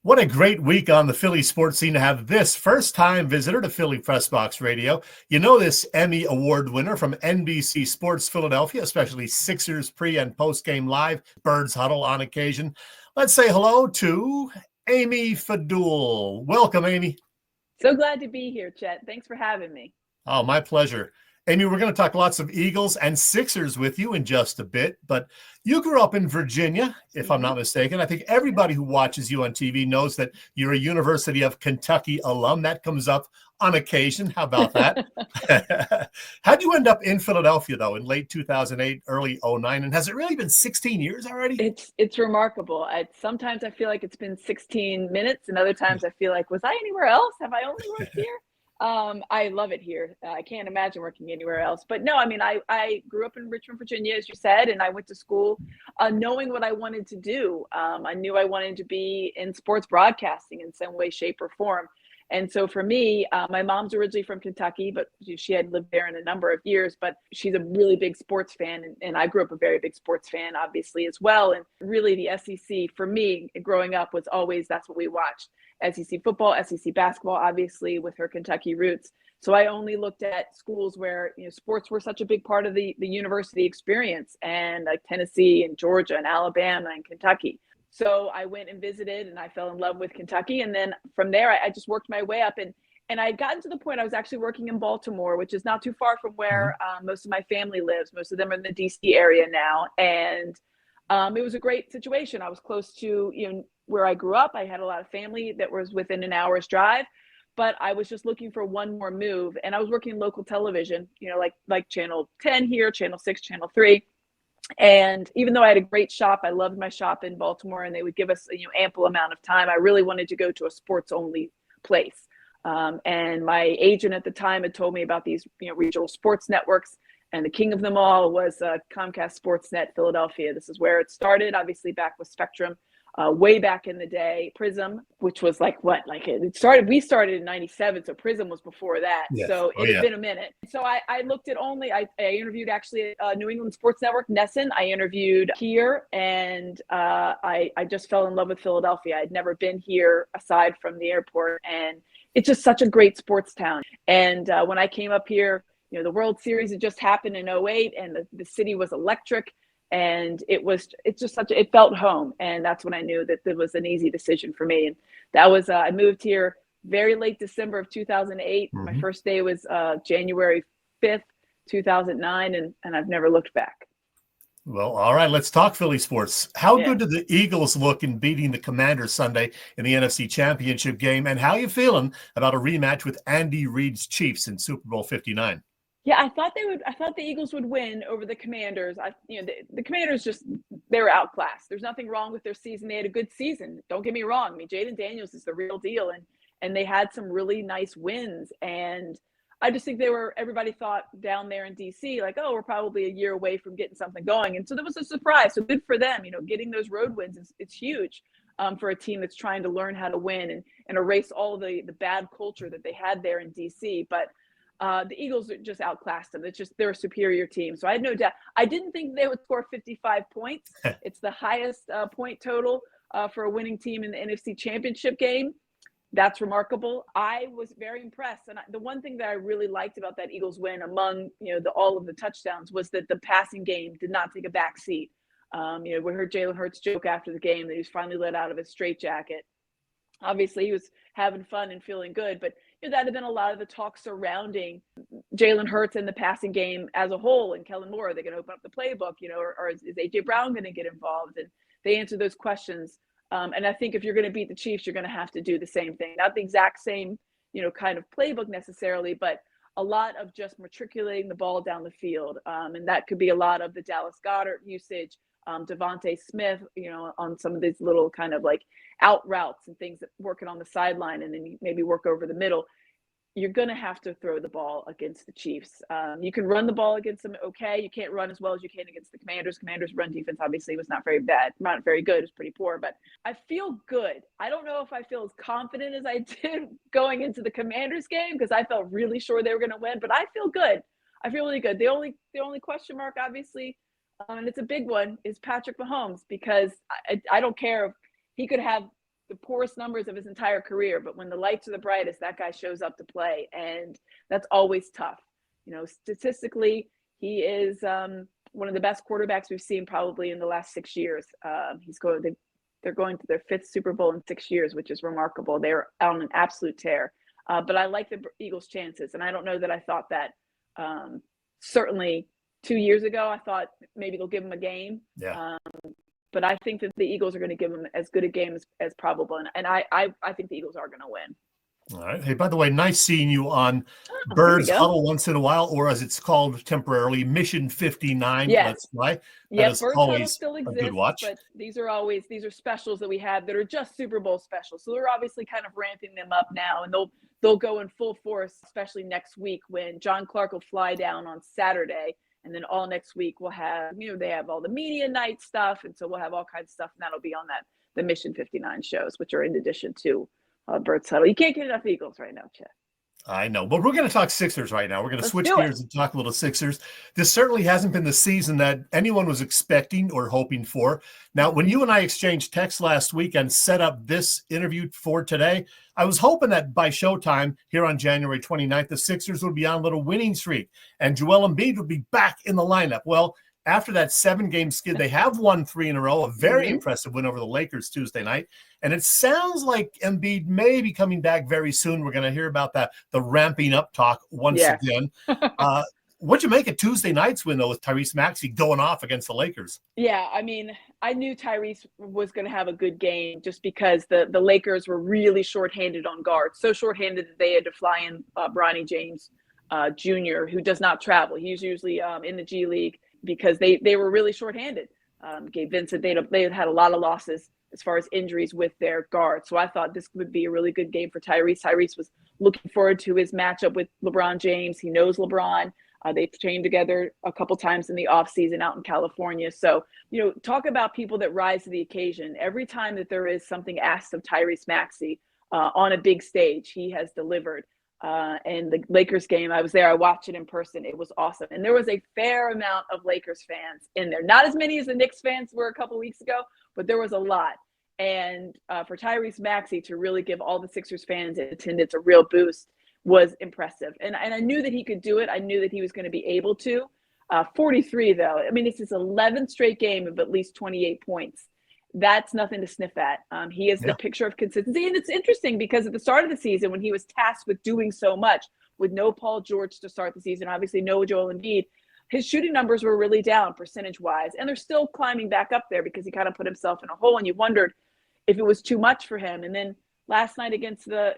What a great week on the Philly sports scene to have this first-time visitor to Philly Pressbox Radio. You know this Emmy Award winner from NBC Sports Philadelphia, especially Sixers pre- and post-game live, Birds Huddle on occasion. Let's say hello to Amy Fadool. Welcome, Amy. So glad to be here, Chet. Thanks for having me. Oh, my pleasure. Amy, we're going to talk lots of Eagles and Sixers with you in just a bit, but you grew up in Virginia, if I'm not mistaken. I think everybody who watches you on TV knows that you're a University of Kentucky alum. That comes up on occasion. How about that? How'd you end up in Philadelphia, though, in late 2008, early 09? And has it really been 16 years already? It's remarkable. Sometimes I feel like it's been 16 minutes, and other times I feel like, was I anywhere else? Have I only worked here? I love it here. I can't imagine working anywhere else. But no, I mean, I grew up in Richmond, Virginia, as you said, and I went to school knowing what I wanted to do. I knew I wanted to be in sports broadcasting in some way, shape, or form. And so for me, my mom's originally from Kentucky, but she had lived there in a number of years, but she's a really big sports fan. And I grew up a very big sports fan, obviously, as well. And really the SEC for me growing up was always, that's what we watched. SEC football, SEC basketball, obviously with her Kentucky roots. So I only looked at schools where, sports were such a big part of the university experience, and like Tennessee and Georgia and Alabama and Kentucky. So I went and visited and I fell in love with Kentucky. And then from there, I just worked my way up, and I had gotten to the point I was actually working in Baltimore, which is not too far from where most of my family lives. Most of them are in the DC area now. And it was a great situation. I was close to, where I grew up. I had a lot of family that was within an hour's drive, but I was just looking for one more move. And I was working local television, like Channel 10 here, Channel 6, Channel 3. And even though I had a great shop, I loved my shop in Baltimore, and they would give us, ample amount of time. I really wanted to go to a sports only place. And my agent at the time had told me about these, regional sports networks, and the king of them all was Comcast Sportsnet Philadelphia. This is where it started, obviously back with Spectrum. Way back in the day, Prism, which was we started in 97, so Prism was before that. Yes. So it had been a minute. So I looked at I interviewed actually New England Sports Network, Nesson. I interviewed here, and I just fell in love with Philadelphia. I'd never been here aside from the airport, and it's just such a great sports town. And when I came up here, the World Series had just happened in 08, and the city was electric. And it felt home. And that's when I knew that it was an easy decision for me. And that was, I moved here very late December of 2008. My first day was January 5th, 2009. And I've never looked back. Well, all right, let's talk Philly sports. How good did the Eagles look in beating the Commanders Sunday in the NFC Championship game? And how are you feeling about a rematch with Andy Reid's Chiefs in Super Bowl 59? Yeah, I thought the Eagles would win over the Commanders. The Commanders they were outclassed. There's nothing wrong with their season. They had a good season. Don't get me wrong. I mean, Jaden Daniels is the real deal, and they had some really nice wins. And I just think everybody thought down there in DC, like, oh, we're probably a year away from getting something going. And so there was a surprise. So good for them. Getting those road wins it's huge for a team that's trying to learn how to win and erase all the bad culture that they had there in DC. But the Eagles just outclassed them. They're a superior team. So I had no doubt. I didn't think they would score 55 points. It's the highest point total for a winning team in the NFC Championship game. That's remarkable. I was very impressed. And the one thing that I really liked about that Eagles win among, all of the touchdowns was that the passing game did not take a back seat. We heard Jalen Hurts joke after the game that he was finally let out of his straitjacket. Obviously, he was having fun and feeling good, but that had been a lot of the talk surrounding Jalen Hurts and the passing game as a whole. And Kellen Moore, are they going to open up the playbook, or is A.J. Brown going to get involved? And they answered those questions. And I think if you're going to beat the Chiefs, you're going to have to do the same thing. Not the exact same, kind of playbook necessarily, but a lot of just matriculating the ball down the field. And that could be a lot of the Dallas Goedert usage, Devontae Smith, on some of these little kind of like out routes and things that working on the sideline, and then you maybe work over the middle. You're going to have to throw the ball against the Chiefs. You can run the ball against them. Okay. You can't run as well as you can against the Commanders. Commanders run defense obviously was not very bad, not very good. It was pretty poor, but I feel good. I don't know if I feel as confident as I did going into the Commanders game, because I felt really sure they were going to win, but I feel good. I feel really good. The only question mark, obviously, and it's a big one, is Patrick Mahomes, because I don't care if he could have the poorest numbers of his entire career, but when the lights are the brightest, that guy shows up to play, and that's always tough. Statistically, he is one of the best quarterbacks we've seen probably in the last 6 years. They're going to their 5th Super Bowl in 6 years, which is remarkable. They're on an absolute tear. But I like the Eagles' chances, and I don't know that I thought that. Certainly 2 years ago, I thought maybe they'll give them a game. Yeah. But I think that the Eagles are going to give them as good a game as probable, and I think the Eagles are going to win. All right. Hey, by the way, nice seeing you on Oh, Birds Huddle once in a while, or as it's called temporarily, Mission 59. Yes. Let's fly. Yeah, Birds Huddle still exists, a good watch. but these are specials that we have that are just Super Bowl specials. So we're obviously kind of ramping them up now, and they'll go in full force, especially next week when John Clark will fly down on Saturday. And then all next week we'll have, they have all the media night stuff. And so we'll have all kinds of stuff, and that'll be on the Mission 59 shows, which are in addition to Birds Huddle. You can't get enough Eagles right now, Chad. I know, but we're going to talk Sixers right now. We're going to switch gears and talk a little Sixers. This certainly hasn't been the season that anyone was expecting or hoping for. Now, when you and I exchanged texts last week and set up this interview for today, I was hoping that by showtime here on January 29th, the Sixers would be on a little winning streak and Joel Embiid would be back in the lineup. Well, after that 7-game skid, they have won 3 in a row, a very impressive win over the Lakers Tuesday night. And it sounds like Embiid may be coming back very soon. We're going to hear about the ramping up talk once again. What'd you make of Tuesday night's win, though, with Tyrese Maxey going off against the Lakers? Yeah, I mean, I knew Tyrese was going to have a good game just because the Lakers were really shorthanded on guards. So shorthanded that they had to fly in Bronny James Jr., who does not travel. He's usually in the G League because they were really shorthanded. Gabe Vincent, they had a lot of losses as far as injuries with their guards. So I thought this would be a really good game for Tyrese. Tyrese was looking forward to his matchup with LeBron James. He knows LeBron. They've trained together a couple times in the offseason out in California. So, talk about people that rise to the occasion. Every time that there is something asked of Tyrese Maxey on a big stage, he has delivered. And the Lakers game, I was there. I watched it in person. It was awesome. And there was a fair amount of Lakers fans in there. Not as many as the Knicks fans were a couple weeks ago, but there was a lot. And for Tyrese Maxey to really give all the Sixers fans in attendance a real boost was impressive. And I knew that he could do it. I knew that he was going to be able to. 43, though. I mean, it's his 11th straight game of at least 28 points. That's nothing to sniff at. He is the picture of consistency. And it's interesting because at the start of the season, when he was tasked with doing so much, with no Paul George to start the season, obviously no Joel Embiid, his shooting numbers were really down percentage-wise. And they're still climbing back up there because he kind of put himself in a hole, and you wondered if it was too much for him. And then last night against the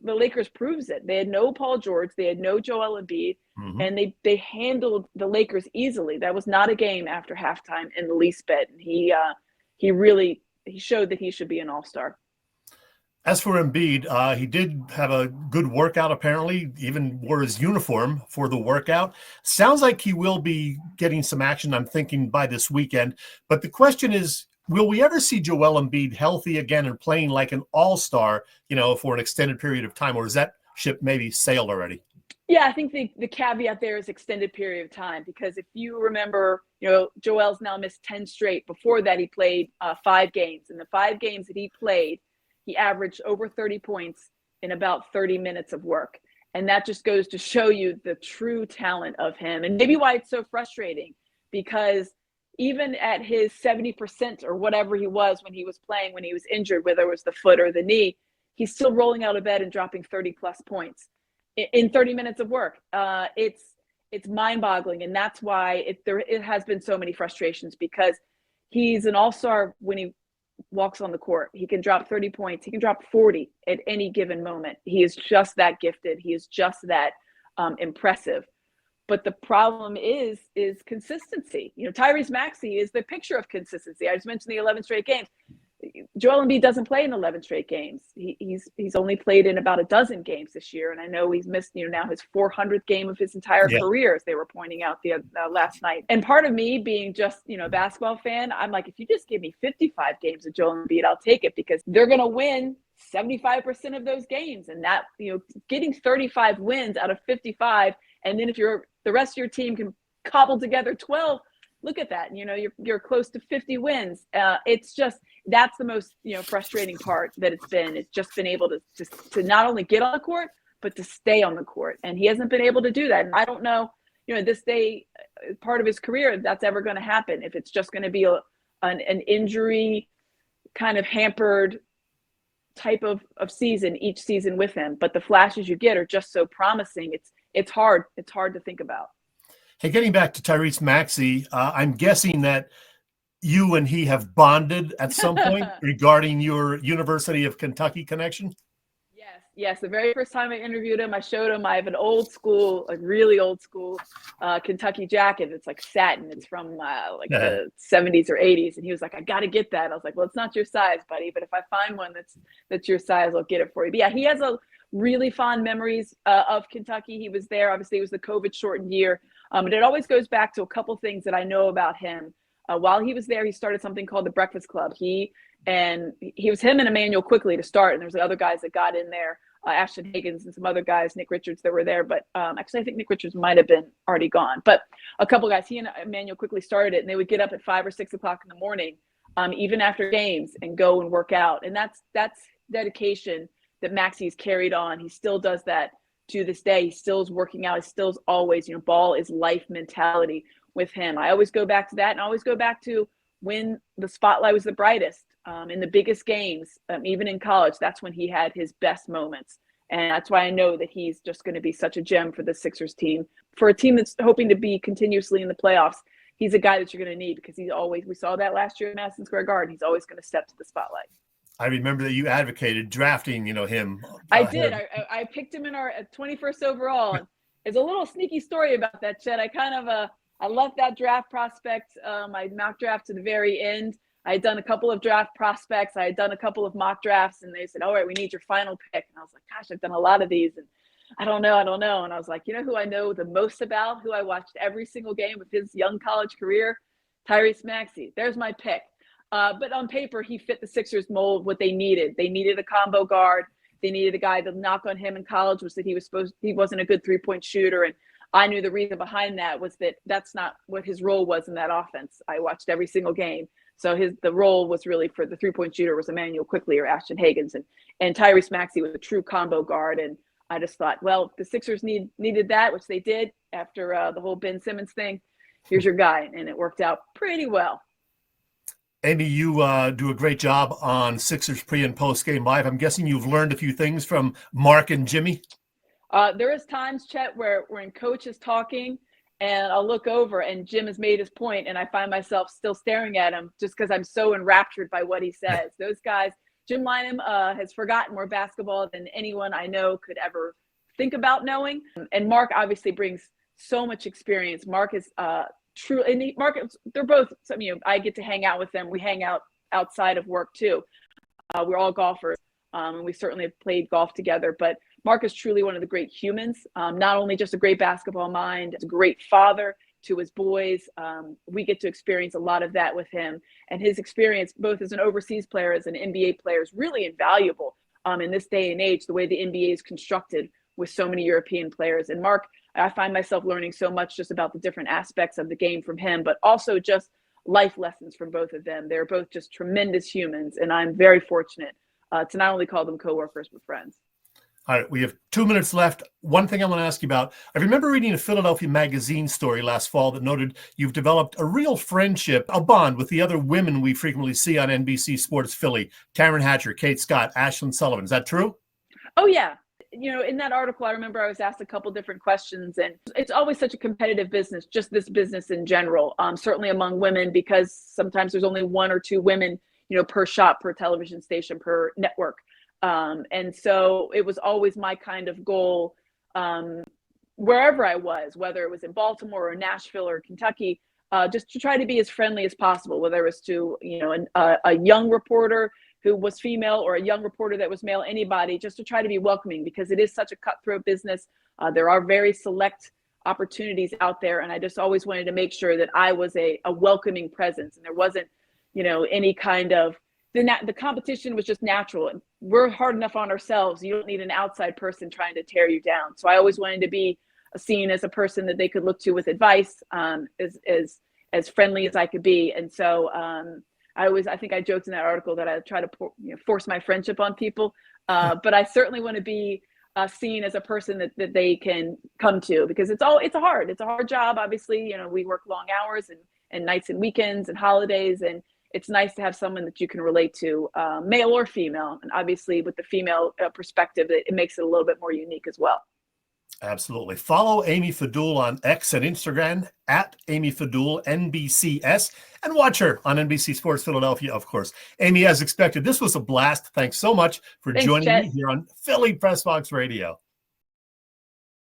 Lakers proves it. They had no Paul George. They had no Joel Embiid. And they handled the Lakers easily. That was not a game after halftime in the least bit. And he showed that he should be an all-star. As for Embiid, he did have a good workout, apparently, even wore his uniform for the workout. Sounds like he will be getting some action, I'm thinking, by this weekend. But the question is, will we ever see Joel Embiid healthy again and playing like an all-star, for an extended period of time? Or is that ship maybe sailed already? Yeah, I think the caveat there is extended period of time, because if you remember, Joel's now missed 10 straight. Before that, he played 5 games. In the 5 games that he played, he averaged over 30 points in about 30 minutes of work. And that just goes to show you the true talent of him. And maybe why it's so frustrating, because even at his 70% or whatever he was when he was playing, when he was injured, whether it was the foot or the knee, he's still rolling out of bed and dropping 30-plus points in 30 minutes of work. It's mind-boggling, and that's why it has been so many frustrations, because he's an all-star when he walks on the court. He can drop 30 points. He can drop 40 at any given moment. He is just that gifted. He is just that impressive. But the problem is consistency. Tyrese Maxey is the picture of consistency. I just mentioned the 11 straight games. Joel Embiid doesn't play in 11 straight games. He's only played in about a dozen games this year, and I know he's missed now his 400th game of his entire career, as they were pointing out the last night. And part of me, being just a basketball fan, I'm like, if you just give me 55 games of Joel Embiid, I'll take it, because they're going to win 75% of those games, and that getting 35 wins out of 55, and then if the rest of your team can cobble together 12. Look at that. You're close to 50 wins. It's that's the most, frustrating part that it's just been able to not only get on the court, but to stay on the court. And he hasn't been able to do that. And I don't know, this day, part of his career, that's ever going to happen. If it's just going to be an injury kind of hampered type of season each season with him. But the flashes you get are just so promising. It's hard to think about. Hey, getting back to Tyrese Maxey, I'm guessing that you and he have bonded at some point regarding your University of Kentucky connection. Yes. The very first time I interviewed him, I showed him I have an old school, like really old school Kentucky jacket. It's like satin. It's from the 70s or 80s. And he was like, I got to get that. I was like, well, it's not your size, buddy. But if I find one that's your size, I'll get it for you. But yeah, he has a really fond memories of Kentucky. He was there. Obviously, it was the COVID shortened year. But it always goes back to a couple things that I know about him. While he was there, he started something called the Breakfast Club. He was him and Emmanuel Quickly to start. And there's other guys that got in there. Ashton Higgins and some other guys, Nick Richards, that were there. But actually, I think Nick Richards might have been already gone. But a couple guys, he and Emmanuel quickly started it, and they would get up at 5 or 6 o'clock in the morning, even after games, and go and work out. And that's dedication that Maxey's carried on. He still does that to this day. He still is working out. He still is always, ball is life mentality with him. I always go back to that, and I always go back to when the spotlight was the brightest. In the biggest games, even in college, that's when he had his best moments. And that's why I know that he's just going to be such a gem for the Sixers team. For a team that's hoping to be continuously in the playoffs, he's a guy that you're going to need, because we saw that last year at Madison Square Garden. He's always going to step to the spotlight. I remember that you advocated drafting, him. I did. I picked him in our 21st overall. And there's a little sneaky story about that, Chet. I left that draft prospect, my mock draft, to the very end. I had done a couple of draft prospects. I had done a couple of mock drafts, and they said, all right, we need your final pick. And I was like, gosh, I've done a lot of these, and I don't know. And I was like, who I know the most about, who I watched every single game of his young college career? Tyrese Maxey. There's my pick. But on paper, he fit the Sixers mold, what they needed. They needed a combo guard. They needed a guy. The knock on him in college was that he wasn't a good three-point shooter. And I knew the reason behind that was that that's not what his role was in that offense. I watched every single game. So the role was really, for the three-point shooter, was Emmanuel Quickly or Ashton Higgins, and Tyrese Maxey was a true combo guard. And I just thought, well, if the Sixers needed that, which they did after the whole Ben Simmons thing, here's your guy, and it worked out pretty well. Amy, you do a great job on Sixers pre- and post-game live. I'm guessing you've learned a few things from Mark and Jimmy. There is times, Chet, where when Coach is talking, and I'll look over and Jim has made his point, and I find myself still staring at him just because I'm so enraptured by what he says. Those guys, Jim Lynam has forgotten more basketball than anyone I know could ever think about knowing. And Mark obviously brings so much experience. Mark is true. And they're both, I get to hang out with them. We hang out outside of work too. We're all golfers, and we certainly have played golf together. But Mark is truly one of the great humans, not only just a great basketball mind, a great father to his boys. We get to experience a lot of that with him. And his experience, both as an overseas player, as an NBA player, is really invaluable in this day and age, the way the NBA is constructed with so many European players. And Mark, I find myself learning so much just about the different aspects of the game from him, but also just life lessons from both of them. They're both just tremendous humans, and I'm very fortunate to not only call them coworkers, but friends. All right, we have 2 minutes left. One thing I want to ask you about, I remember reading a Philadelphia magazine story last fall that noted you've developed a real friendship, a bond with the other women we frequently see on NBC Sports Philly, Karen Hatcher, Kate Scott, Ashlyn Sullivan. Is that true? Oh, yeah. In that article, I remember I was asked a couple different questions, and it's always such a competitive business, just this business in general, certainly among women, because sometimes there's only one or two women, per shop, per television station, per network. And so it was always my kind of goal, wherever I was, whether it was in Baltimore or Nashville or Kentucky, just to try to be as friendly as possible, whether it was to, a young reporter who was female or a young reporter that was male, anybody, just to try to be welcoming, because it is such a cutthroat business. There are very select opportunities out there. And I just always wanted to make sure that I was a welcoming presence, and there wasn't, any kind of, the competition was just natural. And we're hard enough on ourselves. You don't need an outside person trying to tear you down. So I always wanted to be seen as a person that they could look to with advice, as friendly as I could be. And so, I think I joked in that article that I try to force my friendship on people. But I certainly want to be seen as a person that they can come to, because it's a hard job. Obviously, we work long hours and nights and weekends and holidays, and it's nice to have someone that you can relate to, male or female. And obviously with the female perspective, it makes it a little bit more unique as well. Absolutely. Follow Amy Fadool on X and Instagram at Amy Fadool NBCS, and watch her on NBC Sports Philadelphia, of course. Amy, as expected, this was a blast. Thanks so much for joining me here on Philly Pressbox Radio.